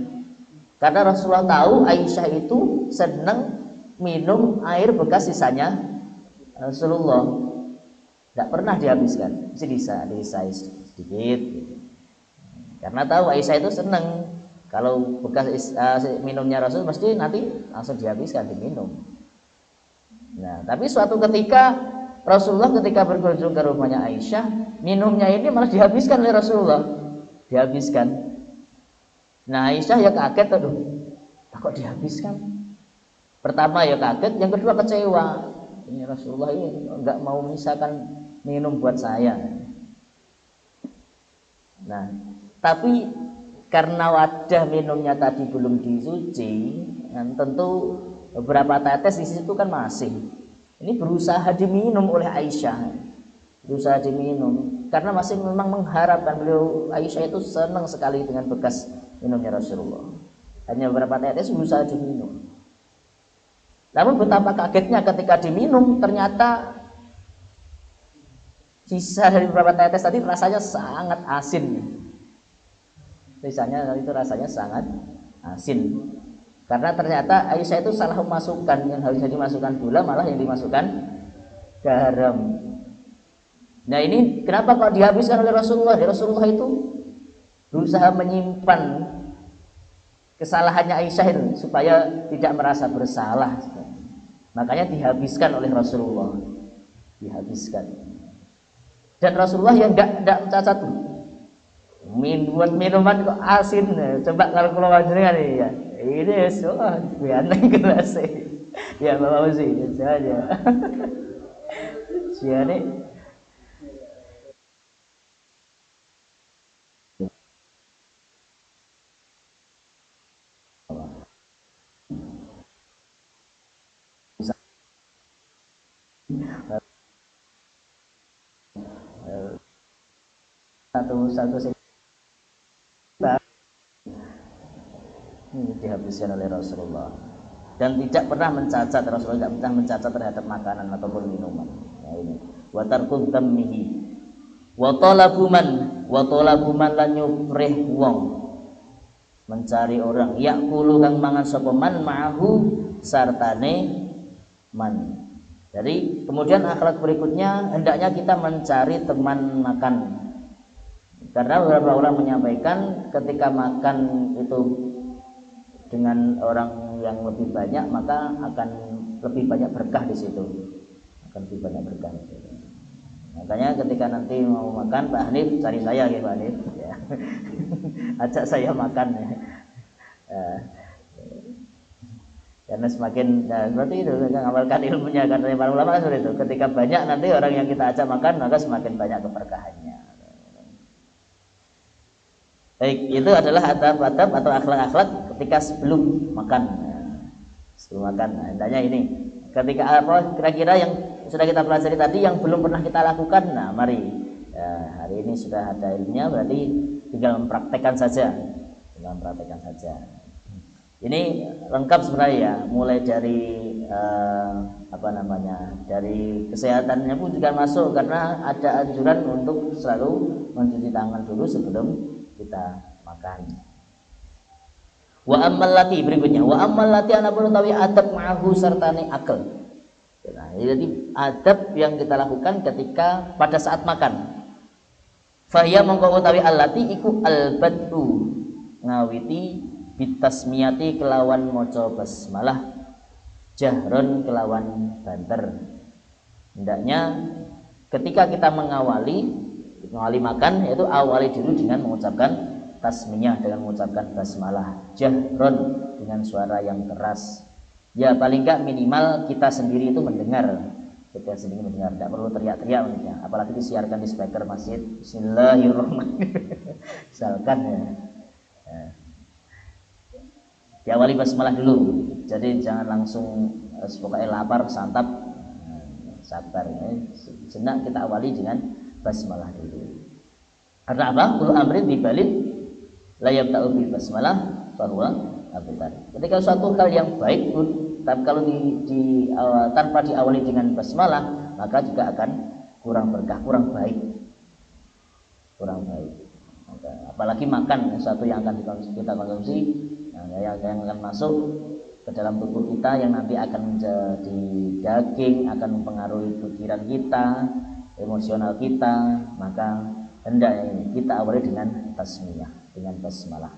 Karena Rasulullah tahu Aisyah itu senang minum air bekas sisanya Rasulullah. Tidak pernah dihabiskan, mesti disisa sedikit gitu. Karena tahu Aisyah itu senang kalau bekas minumnya Rasul mesti nanti langsung dihabiskan, diminum. Nah, tapi suatu ketika Rasulullah ketika berkunjung ke rumahnya Aisyah, minumnya ini malah dihabiskan oleh Rasulullah. Dihabiskan. Nah, Aisyah ya kaget, aduh, kok dihabiskan? Pertama ya kaget, yang kedua kecewa. Ini Rasulullah ini enggak mau menyisakan minum buat saya. Nah, tapi karena wadah minumnya tadi belum dicuci, dan tentu beberapa tetes di situ kan masih. Ini berusaha diminum oleh Aisyah, berusaha diminum karena masih memang mengharapkan beliau. Aisyah itu senang sekali dengan bekas minumnya Rasulullah. Hanya beberapa tetes berusaha diminum. Namun betapa kagetnya ketika diminum, ternyata sisa dari beberapa tetes tadi rasanya sangat asin. Sisanya itu rasanya sangat asin. Karena ternyata Aisyah itu salah memasukkan, yang harusnya dimasukkan gula malah yang dimasukkan garam. Nah ini kenapa kok dihabiskan oleh Rasulullah? Rasulullah itu berusaha menyimpan kesalahannya Aisyah itu supaya tidak merasa bersalah. Makanya dihabiskan oleh Rasulullah. Dihabiskan. Dan Rasulullah yang enggak mencacat tuh. Buat minuman kok asin. Coba kalau jenengan ya. Ini soal bianeng kelas. Ya Bapak Uzi, saja. Siane satu ini dihabiskan oleh Rasulullah dan tidak pernah mencacat. Rasulullah tidak pernah mencacat terhadap makanan ataupun minuman. Nah ini wa tarkul dammihi wa talabuman lan nyuprih wong, mencari orang yakulu kang mangan sapa man ma'ahu sartane man. Jadi kemudian akhlak berikutnya hendaknya kita mencari teman makan. Karena beberapa orang menyampaikan ketika makan itu dengan orang yang lebih banyak maka akan lebih banyak berkah di situ. Akan lebih banyak berkah. Makanya ketika nanti mau makan Pak Hanif cari saya ya Pak Hanif ya. Ajak saya makan ya. Karena semakin berarti itu mengamalkan ilmunya, karena para ulama kan seperti itu. Ketika banyak nanti orang yang kita ajak makan maka semakin banyak keberkahannya. Baik, itu adalah adab-adab atau akhlak-akhlak ketika sebelum makan. Sebelum makan, nah, hendaknya ini. Ketika apa kira-kira yang sudah kita pelajari tadi yang belum pernah kita lakukan, nah mari. Ya, hari ini sudah ada ilmunya, berarti tinggal mempraktekkan saja. Tinggal mempraktekkan saja. Ini lengkap sebenarnya ya, mulai dari dari kesehatannya pun juga masuk karena ada anjuran untuk selalu mencuci tangan dulu sebelum kita makan. Wa ammal lati berikutnya, wa ammal lati anapun utawi adab ma'ahu sertane akal. Nah, jadi adab yang kita lakukan ketika pada saat makan. Fahya mongko utawi allati iku albadu ngawiti bitasmiyati kelawan maca basmalah jahron kelawan banter. Hendaknya ketika kita mengawali makan yaitu awali dulu dengan mengucapkan tasmiyah, dengan mengucapkan basmalah jahron dengan suara yang keras. Ya paling enggak minimal kita sendiri itu mendengar. Kita sendiri mendengar, tidak perlu teriak-teriak maksudnya. Apalagi disiarkan di speaker masjid. Bismillahirrahmanirrahim. Misalkan ya. Diawali basmalah dulu. Jadi jangan langsung pokoknya lapar santap. Sabar ya. Senak kita awali dengan basmalah dulu. Karena apa? Kullu amrin dibalik la yabta'u bil basmalah bahwa abtar. Ketika suatu hal yang baik pun tapi kalau tanpa diawali dengan basmalah maka juga akan kurang berkah, kurang baik. Kurang baik. Apalagi makan sesuatu yang akan kita konsumsi, yang akan masuk ke dalam tubuh kita yang nanti akan menjadi daging, akan mempengaruhi pikiran kita, emosional kita, maka hendaknya kita awali dengan tasmiyah, dengan basmalah.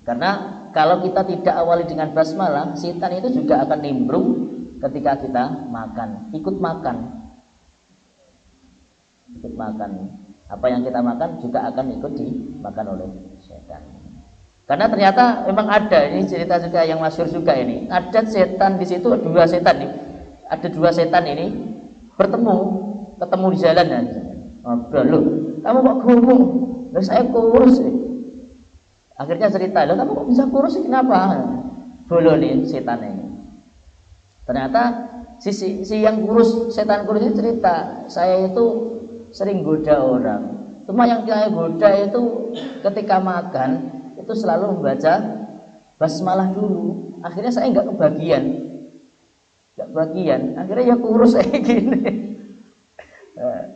Karena kalau kita tidak awali dengan basmalah, setan itu juga akan nimbrung ketika kita makan, ikut makan. Ikut makan. Apa yang kita makan juga akan ikut dimakan oleh setan. Karena ternyata memang ada, ini cerita juga yang masyhur juga ini. Ada setan di situ, dua setan nih. Ada dua setan ini ketemu di jalan dan ngobrol, "Loh, kamu kok gemuk?" "Loh, saya kurus." Akhirnya cerita, "Loh, kamu kok bisa kurus? Kenapa?" Bolo nih setan ini. Ternyata si yang kurus, setan kurus itu cerita, "Saya itu sering goda orang. Cuma yang saya goda itu ketika makan itu selalu membaca basmalah dulu. Akhirnya saya nggak kebagian. Akhirnya ya kurus kayak gini."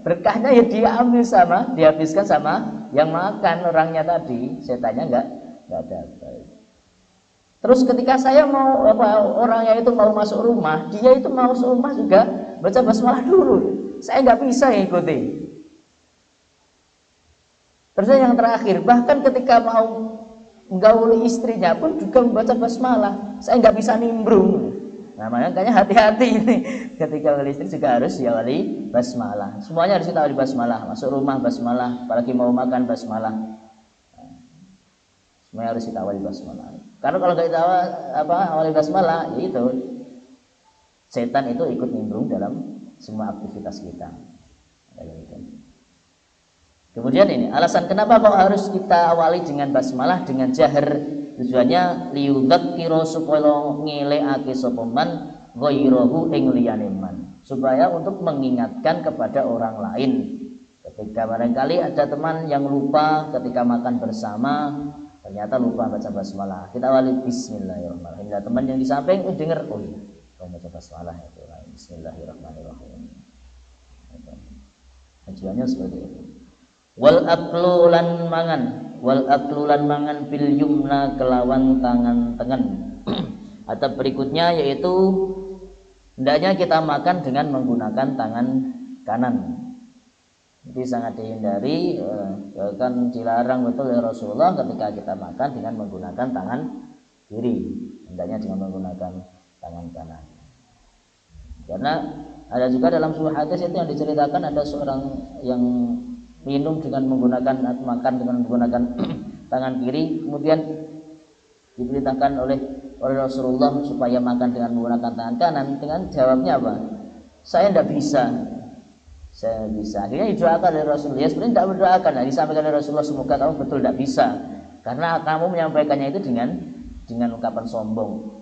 Berkahnya ya dihabiskan sama yang makan orangnya tadi, setannya nggak dapat. Terus ketika saya mau orangnya itu mau masuk rumah, dia itu mau masuk rumah juga baca basmalah dulu. Saya nggak bisa ngikuti. Terus yang terakhir, bahkan ketika mau menggauli istrinya pun juga membaca basmalah. Saya nggak bisa nimbrung. Nah, makanya hati-hati ini. Ketika wali istri juga harus ya wali basmalah. Semuanya harus kita wali basmalah. Masuk rumah basmalah, apalagi mau makan basmalah. Semuanya harus kita wali basmalah. Karena kalau nggak kita wali basmalah, ya itu setan itu ikut nimbrung dalam semua aktivitas kita. Kemudian ini alasan kenapa kok harus kita awali dengan basmalah, dengan jahar. Tujuannya liyudzakira supaya ngelekake sapa man ghairahu ing liyane man, supaya untuk mengingatkan kepada orang lain. Ketika barangkali ada teman yang lupa ketika makan bersama, ternyata lupa baca basmalah, kita awali bismillahirrahmanirrahim. Nah, teman yang di samping dengar, oh iya, baca basmalah itu, bismillahirrahmanirrahim. Tujuannya seperti itu. Wal aklu lan mangan bil yumna kelawan tangan tengen. Atau berikutnya yaitu hendaknya kita makan dengan menggunakan tangan kanan. Jadi sangat dihindari, kan dilarang betul oleh Rasulullah ketika kita makan dengan menggunakan tangan kiri, hendaknya dengan menggunakan tangan kanan. Karena ada juga dalam sebuah hadis itu yang diceritakan ada seorang yang minum dengan menggunakan atau makan dengan menggunakan tangan kiri, kemudian diperintahkan oleh Rasulullah supaya makan dengan menggunakan tangan kanan. Dengan jawabnya apa? Saya tidak bisa. Akhirnya didoakan oleh Rasulullah. Ya sebenarnya tidak berdoakan, disampaikan oleh Rasulullah, semoga kamu betul tidak bisa, karena kamu menyampaikannya itu dengan ungkapan sombong.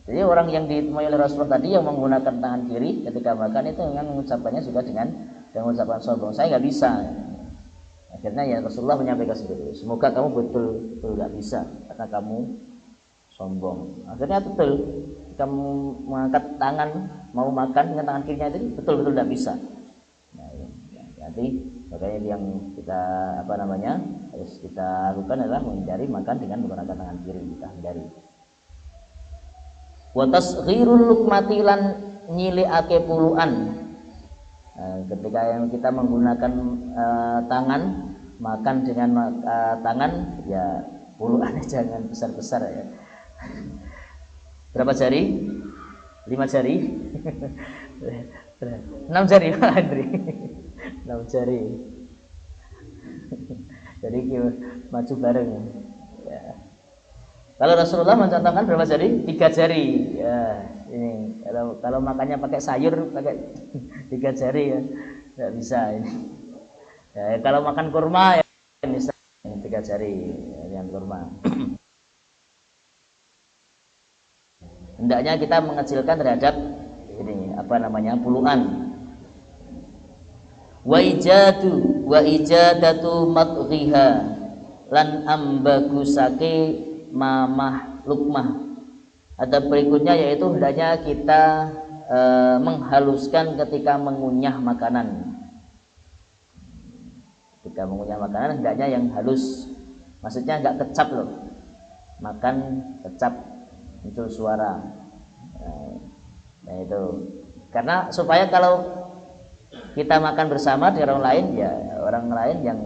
Jadi orang yang ditemui oleh Rasulullah tadi yang menggunakan tangan kiri ketika makan itu dengan mengucapkannya juga dengan ucapan sombong, saya nggak bisa. Akhirnya ya Rasulullah menyampaikan seperti itu, semoga kamu betul nggak bisa karena kamu sombong. Akhirnya betul kamu mengangkat tangan mau makan dengan tangan kirinya itu betul nggak bisa. Nah, jadi makanya yang kita harus kita lakukan adalah menghindari makan dengan menggunakan tangan kiri, kita hindari. Wa tasghirul luqmati lan nyilikake puluhan. Ketika yang kita menggunakan tangan makan dengan tangan, ya puluhan, jangan besar-besar ya. Berapa jari? 5 jari? 6 jari Pak Andri. 6 jari. Jadi maju bareng ya. Kalau Rasulullah mencontohkan berapa jari? 3 jari ya. Ini kalau makannya pakai sayur pakai 3 jari ya, nggak bisa ini. Ya, kalau makan kurma ya bisa 3 jari dengan kurma. Hendaknya kita mengecilkan terhadap ini puluhan. Wa ijadatu madghiha lan ambagusake mamah lukmah. Ada berikutnya yaitu hendaknya kita menghaluskan ketika mengunyah makanan. Ketika mengunyah makanan hendaknya yang halus, maksudnya nggak kecap loh. Makan kecap muncul suara. Nah itu karena supaya kalau kita makan bersama dengan orang lain, ya orang lain yang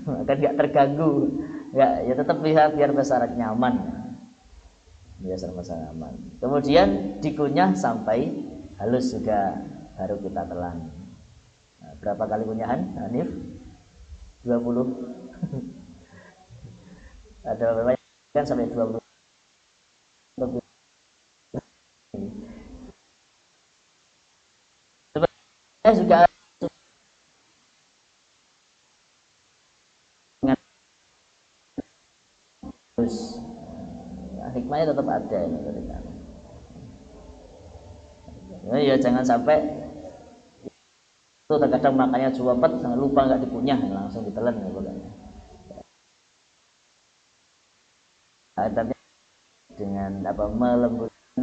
akan nggak terganggu ya tetap biar masyarakat nyaman, biar masyarakat nyaman. Kemudian dikunyah sampai halus juga, baru kita telan. Nah, berapa kali kunyahan, Hanif? 20. Ada beberapa kan sampai 20. Sebenarnya juga terus hikmahnya tetap ada ini. Ya jangan sampai itu terkadang makannya cuapet, lupa nggak dikunyah, langsung ditelan ya pokoknya. Tapi dengan melembutkan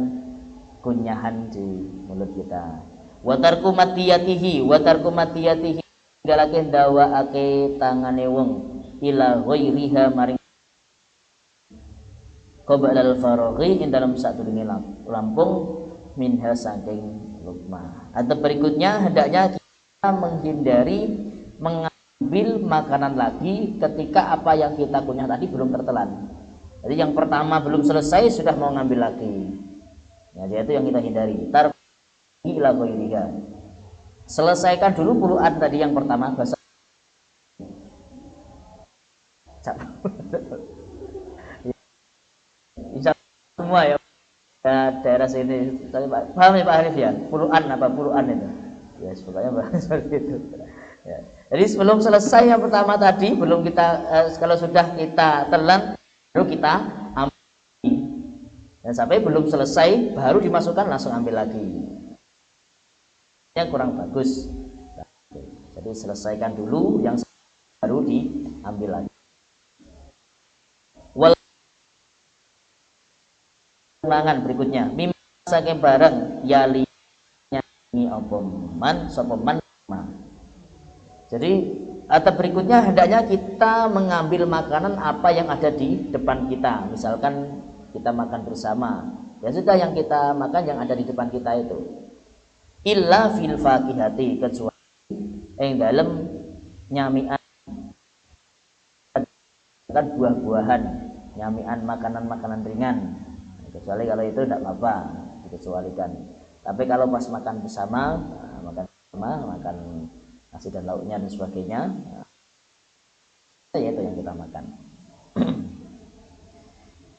kunyahan di mulut kita. Watarku matiyatihi galake ndawaake tangane wong ila ghairiha maring qablal faraghi ing dalam sadurunge lampung minha saking lukma. Atau berikutnya hendaknya kita menghindari mengambil makanan lagi ketika apa yang kita kunyah tadi belum tertelan. Jadi yang pertama belum selesai sudah mau ngambil lagi. Ya, itu yang kita hindari. Ila ghairiha. Selesaikan dulu puluhan tadi yang pertama bahasa Insya semua ya daerah sini. Paham ya Pak Arif ya? Puluhan itu? Ya pokoknya seperti itu. Ya. Jadi sebelum selesai yang pertama tadi, belum kita kalau sudah kita telan baru kita ambil. Dan sampai belum selesai baru dimasukkan langsung ambil lagi. Yang kurang bagus. Jadi selesaikan dulu yang baru diambil lagi. Mangan berikutnya mimma saking bareng yali nyanyi opoman sopoman. Jadi atau berikutnya hendaknya kita mengambil makanan apa yang ada di depan kita. Misalkan kita makan bersama, ya sudah yang kita makan yang ada di depan kita itu. Illa fil fakihati, kecuali yang dalam nyamian kan buah-buahan, nyamian makanan-makanan ringan. Kecuali kalau itu tidak apa-apa, dikecualikan. Tapi kalau pas makan bersama, makan nasi dan lauknya dan sebagainya, ya itu yang kita makan.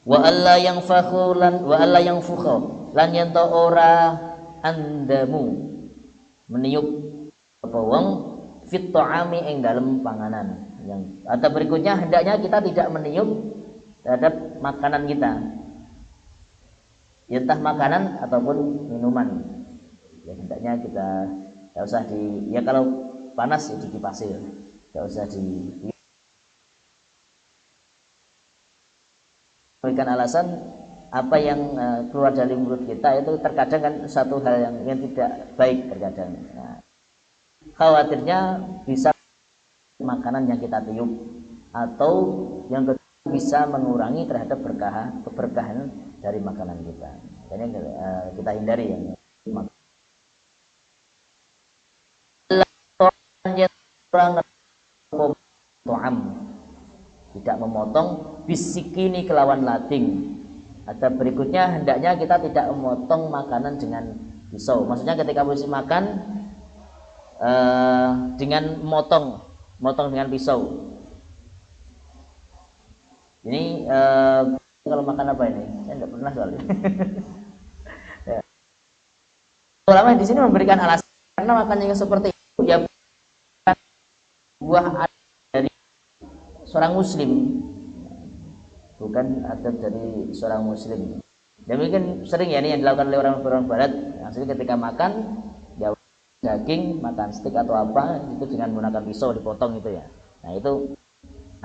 Wa alla yang fakhulan wa alla yang fukho lan yen to ora andamu meniup apa wong fit ta'ami ing dalem panganan. Yang atau berikutnya hendaknya kita tidak meniup terhadap makanan kita, entah makanan ataupun minuman. Ya hendaknya kita tidak usah ya kalau panas ya dikipasi, tidak usah memberikan alasan apa yang keluar dari mulut kita itu terkadang kan satu hal yang tidak baik terkadang. Nah, khawatirnya bisa makanan yang kita tiup atau yang kedua bisa mengurangi terhadap keberkahan dari makanan kita. Jadi kita hindari yang tidak memotong bisikini kelawan lading. Ada berikutnya hendaknya kita tidak memotong makanan dengan pisau. Maksudnya ketika posisi makan dengan motong dengan pisau. Ini kalau makan apa ini? Saya tidak pernah soalnya. Ya. Ulama di sini memberikan alasan karena makannya seperti itu ya buah dari seorang muslim, bukan adab dari seorang muslim. Dan mungkin sering ya ini yang dilakukan oleh orang barat. Maksudnya ketika makan ya daging, makan steak atau apa itu dengan menggunakan pisau dipotong itu ya. Nah itu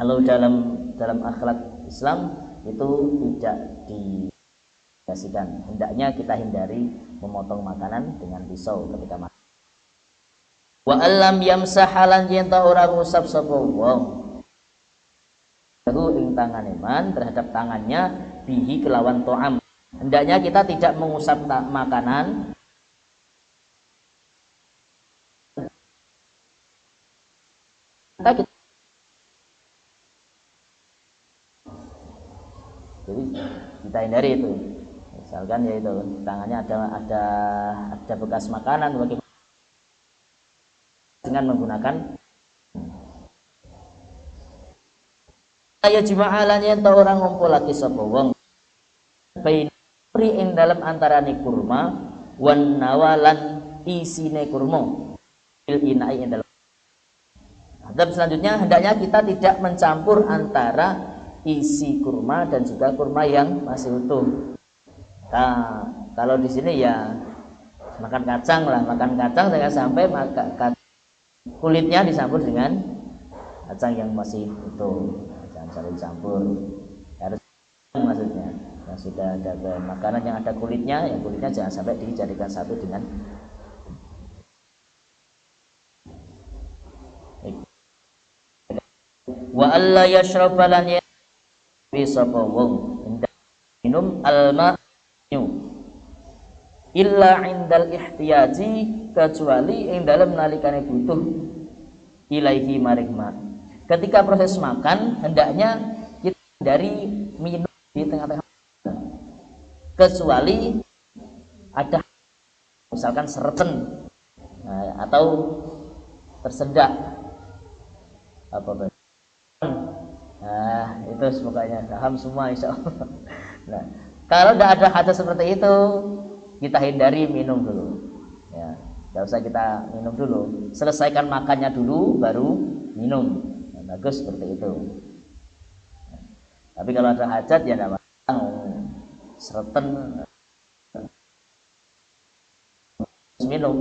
kalau dalam akhlak Islam itu tidak dikasihkan. Hendaknya kita hindari memotong makanan dengan pisau ketika makan. Wa alam yamsahalan yen ta ora ngusap sapa wong ing tangan iman terhadap tangannya bihi kelawan to'am. Hendaknya kita tidak mengusap makanan kita kita hindari itu. Misalkan yaitu tangannya ada bekas makanan, bagaimana dengan menggunakan ayat jima'alannya atau orang ngumpul lagi sapa wong bainri ing dalam antarane kurma wan nawalan isine kurma bil inai ing dalam. Adab selanjutnya hendaknya kita tidak mencampur antara isi kurma dan juga kurma yang masih utuh. Nah, kalau di sini ya makan kacang lah, makan kacang jangan sampai kulitnya dicampur dengan kacang yang masih utuh, jangan sampai dicampur. Harus maksudnya yang sudah ada makanan yang ada kulitnya, yang kulitnya jangan sampai dijadikan satu dengan wa alla yashrabalan bisa wong minum alma illa indal ihtiyaji kecuali yang dalam nalikane butuh ilaihi maring ma. Ketika proses makan hendaknya kita dari minum di tengah-tengah kecuali ada misalkan sereten atau tersedak apa itu semuanya paham semua insyaallah. Nah, kalau tidak ada hajat seperti itu kita hindari minum dulu ya, tidak usah kita minum dulu, selesaikan makannya dulu baru minum. Nah, bagus seperti itu. Tapi kalau ada hajat ya tidak apa-apa, sereten minum.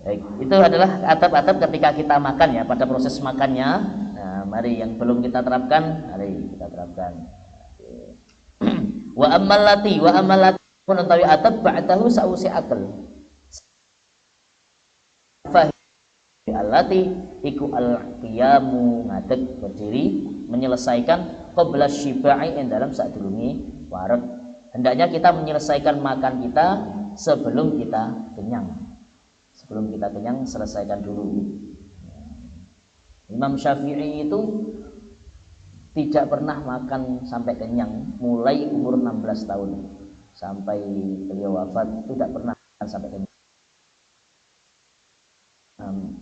Baik, itu adalah adab-adab ketika kita makan ya, pada proses makannya. Nah, mari yang belum kita terapkan, mari kita terapkan. Wa amallati pun utawi adab ba'dahu sausi akal. Fa allati iku al-qiyamu ngadeg berdiri menyelesaikan qabla syiba'i dalam sadurunge wareg. Hendaknya kita menyelesaikan makan kita sebelum kita kenyang. Sebelum kita kenyang selesaikan dulu. Imam Syafi'i itu tidak pernah makan sampai kenyang mulai umur 16 tahun sampai beliau wafat itu tidak pernah makan sampai kenyang.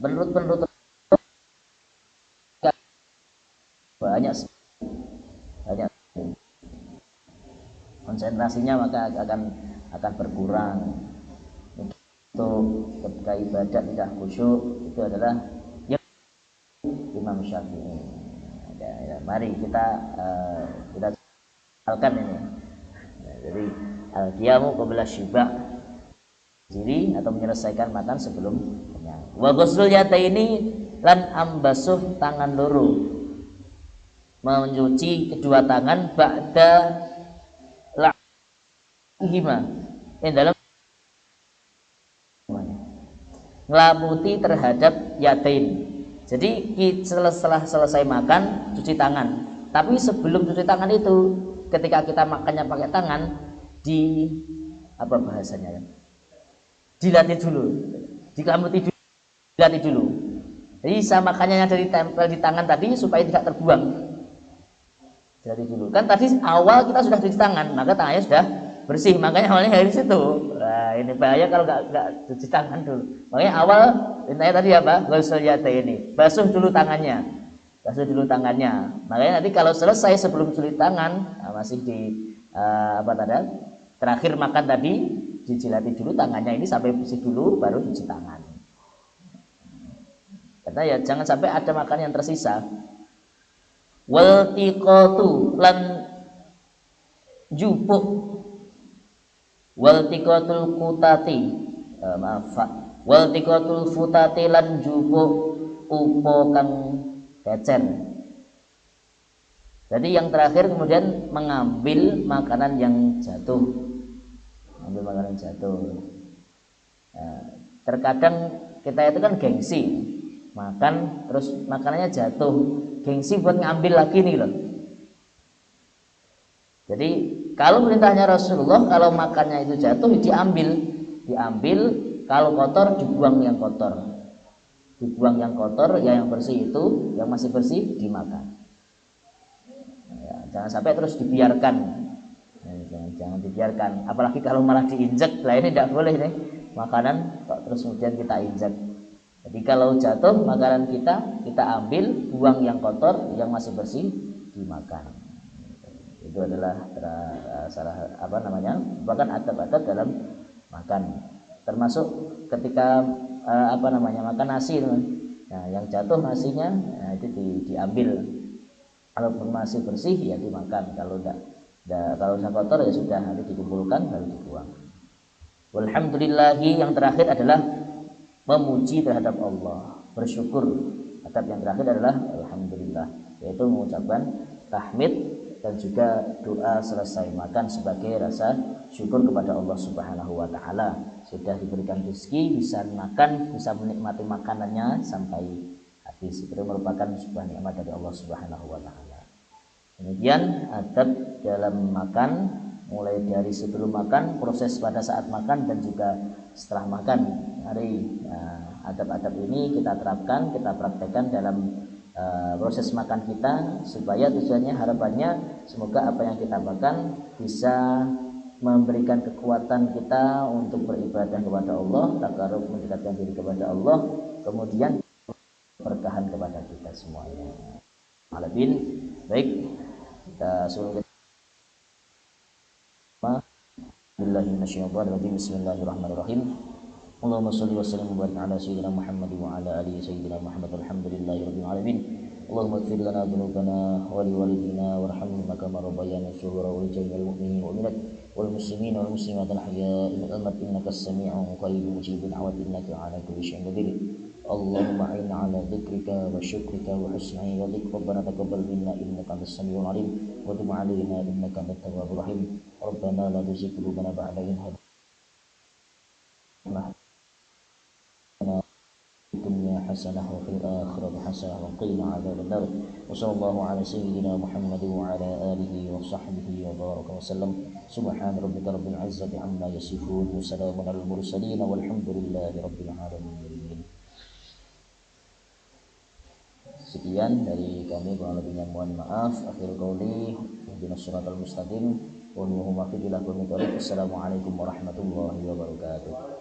Menurut banyak konsentrasinya maka akan berkurang. Untuk ketika ibadah tidak khusyuk itu adalah Imam Syafi'i. Ya, mari kita alkan ini. Jadi al-qiyamu qabla syiba, diri atau menyelesaikan makan sebelum kenyang. Wa ghusl yadaini lan ambasuh tangan loro, mencuci kedua tangan ba'da la'ihima dalam ngelamuti terhadap yadain. Jadi setelah selesai makan cuci tangan. Tapi sebelum cuci tangan itu, ketika kita makannya pakai tangan, di apa bahasanya ya? Dilatih dulu, dikelamuti dulu, dilatih dulu. Jadi sama makannya yang dari tempel di tangan tadi supaya tidak terbuang. Dilatih dulu. Kan tadi awal kita sudah cuci tangan, maka tangannya sudah bersih, makanya awalnya dari situ. Nah, ini bahaya kalau nggak cuci tangan dulu. Makanya awal intinya tadi apa? Ghusl yadaini. Basuh dulu tangannya. Basuh dulu tangannya. Makanya nanti kalau selesai sebelum cuci tangan, masih di apa tadi? Terakhir makan tadi dijilati dulu tangannya ini sampai bersih dulu baru cuci tangan. Karena ya jangan sampai ada makan yang tersisa. Wal tiqatu lan jupuk wal tiqatul kutati wal tiqatul futati lan jupuk upo kang kecer. Jadi yang terakhir kemudian mengambil makanan yang jatuh, mengambil makanan jatuh. Nah, terkadang kita itu kan gengsi makan terus makanannya jatuh, gengsi buat ngambil lagi nih loh. Jadi kalau perintahnya Rasulullah, kalau makannya itu jatuh diambil, kalau kotor dibuang yang kotor, ya yang bersih itu, yang masih bersih dimakan. jangan sampai terus dibiarkan. Jangan dibiarkan, apalagi kalau malah diinjak. Lah ini tidak boleh nih, makanan kok terus kemudian kita injak. Jadi kalau jatuh makanan kita ambil, buang yang kotor, yang masih bersih dimakan. Itu adalah salah bahkan adab-adab dalam makan. Termasuk ketika makan nasi. Nah, yang jatuh nasinya, nah, itu diambil. Kalau masih bersih ya dimakan. Kalau sudah kotor ya sudah, nanti dikumpulkan lalu dibuang. Walhamdulillahi, yang terakhir adalah memuji terhadap Allah, bersyukur. Adab yang terakhir adalah alhamdulillah, yaitu mengucapkan tahmid dan juga doa selesai makan sebagai rasa syukur kepada Allah Subhanahu wa taala. Sudah diberikan rezeki, bisa makan, bisa menikmati makanannya sampai habis. Itu merupakan sebuah nikmat dari Allah Subhanahu wa taala. Kemudian adab dalam makan, mulai dari sebelum makan, proses pada saat makan, dan juga setelah makan. Mari adab-adab ini kita terapkan, kita praktekkan dalam proses makan kita, supaya tujuannya, harapannya semoga apa yang kita makan bisa memberikan kekuatan kita untuk beribadah kepada Allah, takarub, mendekatkan diri kepada Allah, kemudian berkahan kepada kita semuanya. Alamin. Baik, kita suruh Bismillahirrahmanirrahim. Allahumma shalli wa sallim wa barik ala sayyidina Muhammad wa ala alihi sayyidina Muhammad, alhamdulillahi rabbil alamin. Allahumma ighfir lana dhunubana wa li walidina warhamhum kama rabbayana shighara, wa li jami'il mu'minina wal mu'minat wal muslimina wal muslimat al ahya'i minhum al amwat, innaka as-sami'u qaribun mujibud da'wat, innaka 'ala kulli shay'in qadir. Allahumma a'inna 'ala dhikrika wa syukrika wa husni ibadatik. Rabbana taqabbal minna innaka antas samiul 'alim wa tub 'alaina innaka antat tawwabur rahim. Rabbana la tuzigh qulubana ba'da idh hadaytana dunya hasanah wa fil akhirati hasanah wa qina adzabannar. Wa sallallahu ala sayyidina Muhammad wa ala alihi wa sahbihi wa baraka wa sallam. Subhana rabbika rabbil izzati amma yasifun wa salamun alal mursalin walhamdulillahi rabbil alamin. Sekian dari kami, kurang lebihnya mohon maaf. Akhir qauli, ihdinas siratal mustaqim wa nuhum fi ila qawmi. Assalamualaikum warahmatullahi wabarakatuh.